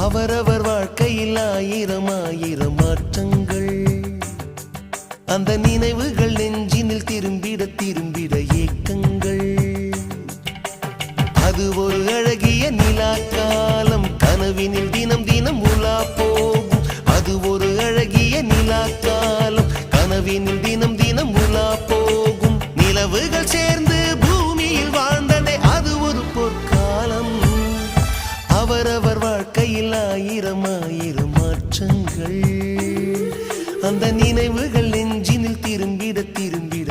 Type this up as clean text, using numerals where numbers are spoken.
அவரவர் வாழ்க்கையில் ஆயிரம் ஆயிரம் மாற்றங்கள். அந்த நினைவுகள் நெஞ்சினில் திரும்பிட திரும்பிட ஏக்கங்கள். அது ஒரு அழகிய நிலாக்காலம், கனவினில் தினம் தினம் உலா போகும். அது ஒரு அழகிய நிலாக்காலம், கனவினில் தினம் தினம் உலா போகும். நிலவுகள் சேர்ந்து பூமியில் வாழ்ந்ததே அது ஒரு பொற்காலம். அவரவர் வாழ்க்கையில் ஆயிரம் ஆயிரம் மாற்றங்கள். அந்த நினைவுகள் நெஞ்சினில் திரும்பிட திரும்பிட